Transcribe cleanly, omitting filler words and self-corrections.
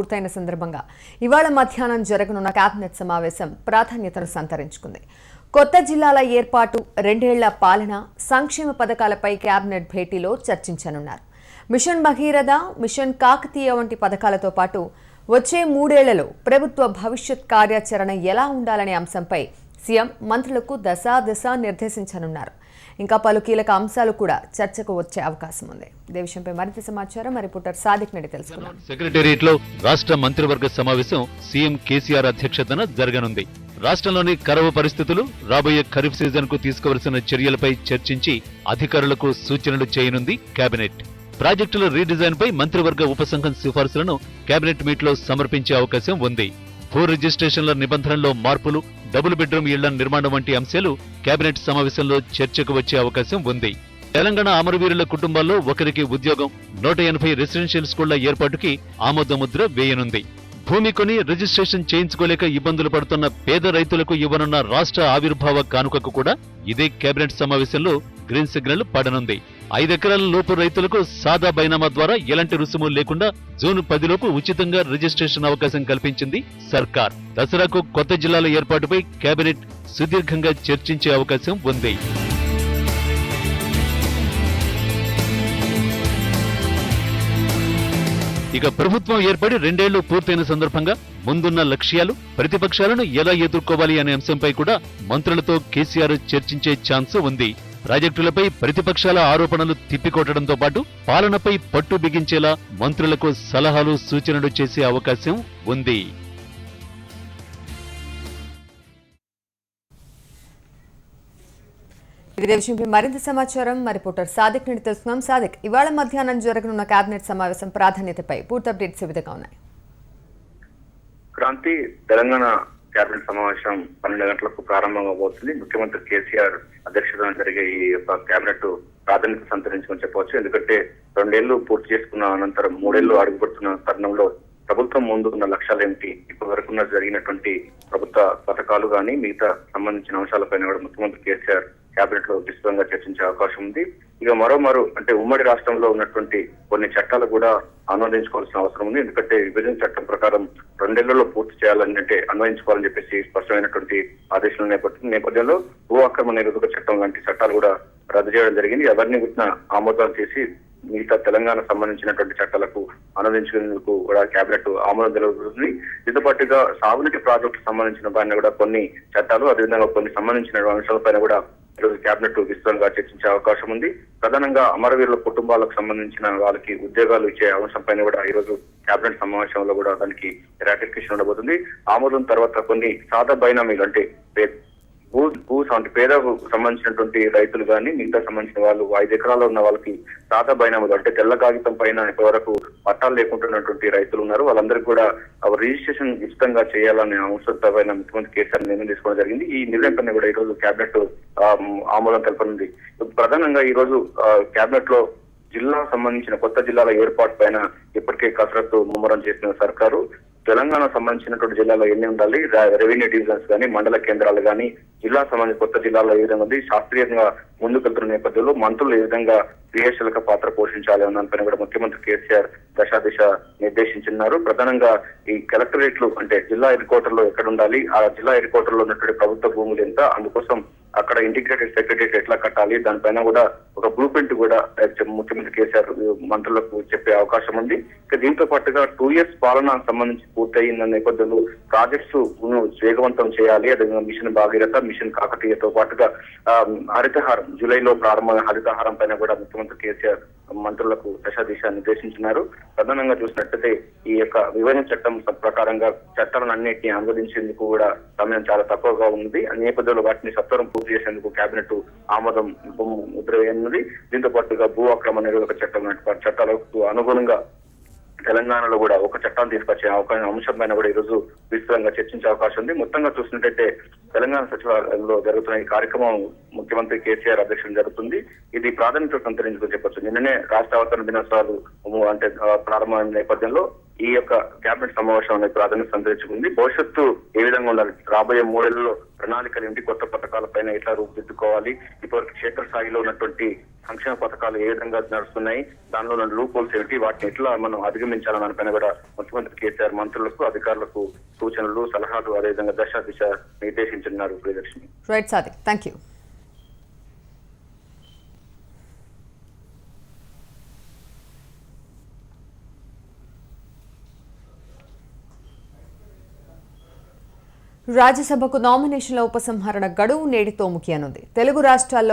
పూర్తయిన సందర్భంగా ఇవాళ మధ్యాహ్నం జరగనున్న కేబినెట్ సమావేశం ప్రాధాన్యతను సంతరించుకుంది. కొత్త జిల్లాల ఏర్పాటు, 2 ఏళ్ల పాలన, సంక్షేమ పథకాలపై కేబినెట్ భేటీలో చర్చించనున్నారు. మిషన్ భగీరథ, మిషన్ కాకతీయ వంటి పథకాలతో పాటు వచ్చే 3 ఏళ్లలో ప్రభుత్వ భవిష్యత్ కార్యాచరణ ఎలా ఉండాలనే అంశంపై సీఎం మంత్రులకు దశా నిర్దేశించనున్నారు. ఇంకా పలు కీలక అంశాలు కూడా చర్చకు వచ్చే అవకాశం ఉంది. ఇదే విషయంపై మరింత సమాచారం మా రిపోర్టర్ సాదిక్ నడి తెలుసుకున్నాం. సెక్రటేరియట్ లో రాష్ట్ర మంత్రివర్గ సమావేశం సీఎం కేసీఆర్ అధ్యక్షతన జరగనుంది. రాష్ట్రంలోని కరువు పరిస్థితులు, రాబోయే ఖరీఫ్ సీజన్ కు తీసుకోవలసిన చర్యలపై చర్చించి అధికారులకు సూచనలు చేయనుంది కేబినెట్. ప్రాజెక్టుల రీడిజైన్ పై మంత్రివర్గ ఉపసంఘం సిఫార్సులను కేబినెట్ మీట్ లో సమర్పించే అవకాశం ఉంది. భూ రిజిస్ట్రేషన్ల నిబంధనల్లో మార్పులు, డబుల్ బెడ్రూమ్ ఇళ్ల నిర్మాణం వంటి అంశాలు కేబినెట్ సమావేశంలో చర్చకు వచ్చే అవకాశం ఉంది. తెలంగాణ అమరవీరుల కుటుంబాల్లో ఒకరికి ఉద్యోగం, 180 రెసిడెన్షియల్ స్కూళ్ల ఏర్పాటుకి ఆమోదముద్ర వేయనుంది. భూమి కొని రిజిస్ట్రేషన్ చేయించుకోలేక ఇబ్బందులు పడుతున్న పేద రైతులకు ఇవ్వనున్న రాష్ట్ర ఆవిర్భావ కానుకకు కూడా ఇదే కేబినెట్ సమావేశంలో గ్రీన్ సిగ్నల్ పడనుంది. 5 ఎకరాల లోపు రైతులకు సాదా బైనామా ద్వారా ఎలాంటి రుసుము లేకుండా జూన్ 10 లోపు ఉచితంగా రిజిస్ట్రేషన్ అవకాశం కల్పించింది సర్కార్. దసరాకు కొత్త జిల్లాల ఏర్పాటుపై కేబినెట్ సుదీర్ఘంగా చర్చించే అవకాశం ఉంది. ఇక ప్రభుత్వం ఏర్పడి 2 ఏళ్లు పూర్తయిన సందర్భంగా ముందున్న లక్ష్యాలు, ప్రతిపక్షాలను ఎలా ఎదుర్కోవాలి అనే అంశంపై కూడా మంత్రులతో కేసీఆర్ చర్చించే ఛాన్స్ ఉంది. ప్రాజెక్టులపై ప్రతిపక్షాల ఆరోపణలు తిప్పికొట్టడంతో పాటు పాలనపై పట్టు బిగించేలా మంత్రులకు సలహాలు, సూచనలు చేసే అవకాశం ఉంది. ఇదే విషయంపై మరింత సమాచారం మా రిపోర్టర్ సాదిక్ నుండి తెలుసుకున్నాం. సాదిక్, ఇవాళ మధ్యాహ్నం జరగనున్న కేబినెట్ సమావేశం ప్రాధాన్యతపై పూర్తి అప్డేట్స్ ఏ విధంగా ఉన్నాయి? క్రాంతి, తెలంగాణ కేబినెట్ సమావేశం 12 గంటలకు ప్రారంభమవబోతుంది. ముఖ్యమంత్రి కేసీఆర్ అధ్యక్షతన జరిగే ఈ యొక్క కేబినెట్ ప్రాధాన్యత సంతరించుకొని చెప్పవచ్చు. ఎందుకంటే 2 ఏళ్లు పూర్తి చేసుకున్న అనంతరం 3 ఏళ్లు అడుగుపెడుతున్న తరుణంలో ప్రభుత్వం ముందు ఉన్న లక్ష్యాలు ఏమిటి, ఇప్పటి వరకు జరిగినటువంటి ప్రభుత్వ పథకాలు కానీ మిగతా సంబంధించిన అంశాలపైన కూడా ముఖ్యమంత్రి కేసీఆర్ కేబినెట్ లో విస్తృతంగా చర్చించే అవకాశం ఉంది. ఇక మరో అంటే ఉమ్మడి రాష్ట్రంలో ఉన్నటువంటి కొన్ని చట్టాలు కూడా ఆమోదించుకోవాల్సిన అవసరం ఉంది. ఎందుకంటే విభజన చట్టం ప్రకారం 2 ఏళ్లలో పూర్తి చేయాలని అన్వయించుకోవాలని చెప్పేసి స్పష్టమైనటువంటి ఆదేశాల నేపథ్యంలో భూ అక్రమ నిరోధక చట్టం లాంటి చట్టాలు కూడా రద్దు చేయడం జరిగింది. అవన్నీ కూడా ఆమోదాలు చేసి మిగతా తెలంగాణ సంబంధించినటువంటి చట్టాలకు ఆమోదించేందుకు కూడా కేబినెట్ ఆమోదం జరుగుతుంది. దీంతో పాటుగా సాగునీటి ప్రాజెక్టుకు సంబంధించిన పైన కూడా కొన్ని చట్టాలు, అదేవిధంగా కొన్ని సంబంధించిన అంశాలపైన కూడా ఈరోజు కేబినెట్ విస్తృతంగా చర్చించే అవకాశం ఉంది. ప్రధానంగా అమరవీరుల కుటుంబాలకు సంబంధించిన వాళ్ళకి ఉద్యోగాలు ఇచ్చే అంశం పైన కూడా ఈ రోజు కేబినెట్ సమావేశంలో కూడా దానికి రాటిఫికేషన్ ఉండబోతుంది. ఆమోదం తర్వాత కొన్ని సాదా బైనామీలు అంటే పేదకు సంబంధించినటువంటి రైతులు కానీ మిగతా సంబంధించిన వాళ్ళు 5 ఎకరాలు ఉన్న వాళ్ళకి సాదా బైనాములు అంటే తెల్ల కాగితం పైన ఇప్పటివరకు పట్టాలు లేకుంటున్నటువంటి రైతులు ఉన్నారు. వాళ్ళందరికీ కూడా రిజిస్ట్రేషన్ ఉచితంగా చేయాలనే అంశంతో పైన ముఖ్యమంత్రి కేసీఆర్ నిర్ణయం తీసుకోవడం జరిగింది. ఈ నిర్ణయం పైన కూడా ఈ రోజు కేబినెట్ ఆమోదం తెలపనుంది. ప్రధానంగా ఈ రోజు కేబినెట్ లో జిల్లా సంబంధించిన కొత్త జిల్లాల ఏర్పాటు పైన ఇప్పటికే కసరత్తు ముమ్మరం చేసిన సర్కారు. తెలంగాణ సంబంధించినటువంటి జిల్లాలో ఎన్ని ఉండాలి, రెవెన్యూ డివిజన్స్ కానీ మండల కేంద్రాలు కానీ జిల్లా సంబంధించిన కొత్త జిల్లాలో ఏ విధంగా ఉంది, శాస్త్రీయంగా ముందుకెళ్తున్న నేపథ్యంలో మంత్రులు ఏ విధంగా క్రియాశీలక పాత్ర పోషించాలి అన్న దానిపైన కూడా ముఖ్యమంత్రి కేసీఆర్ దిశ నిర్దేశించున్నారు. ప్రధానంగా ఈ కలెక్టరేట్లు అంటే జిల్లా హెడ్ క్వార్టర్ లో ఎక్కడ ఉండాలి, ఆ జిల్లా హెడ్ క్వార్టర్ లో ఉన్నటువంటి ప్రభుత్వ భూములు ఎంత, అందుకోసం అక్కడ ఇంటిగ్రేటెడ్ సెక్రటరియట్ ఎట్లా కట్టాలి, దానిపైన కూడా ఒక బ్లూ ప్రింట్ కూడా ముఖ్యమంత్రి కేసీఆర్ మంత్రులకు చెప్పే అవకాశం ఉంది. దీంతో పాటుగా 2 years పాలన సంబంధించి పూర్తయిన నేపథ్యంలో ప్రాజెక్ట్స్ వేగవంతం చేయాలి. అదేవిధంగా మిషన్ భాగీరథ, మిషన్ కాకతీయతో పాటుగా హరితహారం జూలైలో ప్రారంభమైన హరితహారం పైన కూడా ముఖ్యమంత్రి కేసీఆర్ మంత్రులకు దిశ నిర్దేశించినారు. ప్రధానంగా చూసినట్లయితే ఈ యొక్క విభజన చట్టం ప్రకారంగా చట్టాలను అన్నిటినీ అనువదించేందుకు కూడా సమయం చాలా తక్కువగా ఉంది. ఆ నేపథ్యంలో వాటిని సత్వరం పూర్తి చేసేందుకు కేబినెట్ ఆమోదం ముద్ర వేయనున్నది. దీంతో పాటుగా భూ అక్రమ నిరోధక చట్టం చట్టాలకు అనుగుణంగా తెలంగాణలో కూడా ఒక చట్టాన్ని తీసుకొచ్చే అంశం పైన కూడా ఈ రోజు విస్తృతంగా చర్చించే అవకాశం ఉంది. మొత్తంగా చూసినట్టయితే తెలంగాణ సచివాలయంలో జరుగుతున్న ఈ కార్యక్రమం ముఖ్యమంత్రి కేసీఆర్ అధ్యక్షతన జరుగుతుంది. ఇది ప్రాధాన్యత సంతరించుకొని చెప్పొచ్చు. నిన్ననే రాష్ట్ర అవతరణ దినోత్సవాలు ప్రారంభమైన నేపథ్యంలో ఈ యొక్క కేబినెట్ సమావేశం అనేది ప్రాధాన్యత సంతరించుకుంది. భవిష్యత్తు ఏ విధంగా ఉండాలి, రాబోయే 3 ఏళ్లలో ప్రణాళికలు ఏంటి, కొత్త పథకాలపైన ఎట్లా రూపుదిద్దుకోవాలి, ఇప్పటివరకు క్షేత్రస్థాయిలో ఉన్నటువంటి సంక్షేమ పథకాలు ఏ విధంగా నడుస్తున్నాయి, దానిలో ఉన్న లూప్ హోల్స్ ఏంటి, వాటిని ఎట్లా మనం అధిగమించాలని దానిపైన కూడా ముఖ్యమంత్రి కేసీఆర్ మంత్రులకు అధికారులకు సూచనలు సలహాలు అదేవిధంగా దశ దిశ నిర్దేశించున్నారు. Priyadarshini. Right Sadiq, thank you. రాజ్యసభకు నామినేషన్ల ఉపసంహరణ గడువు నేటితో ముగియనుంది. తెలుగు రాష్ట్రాల్లో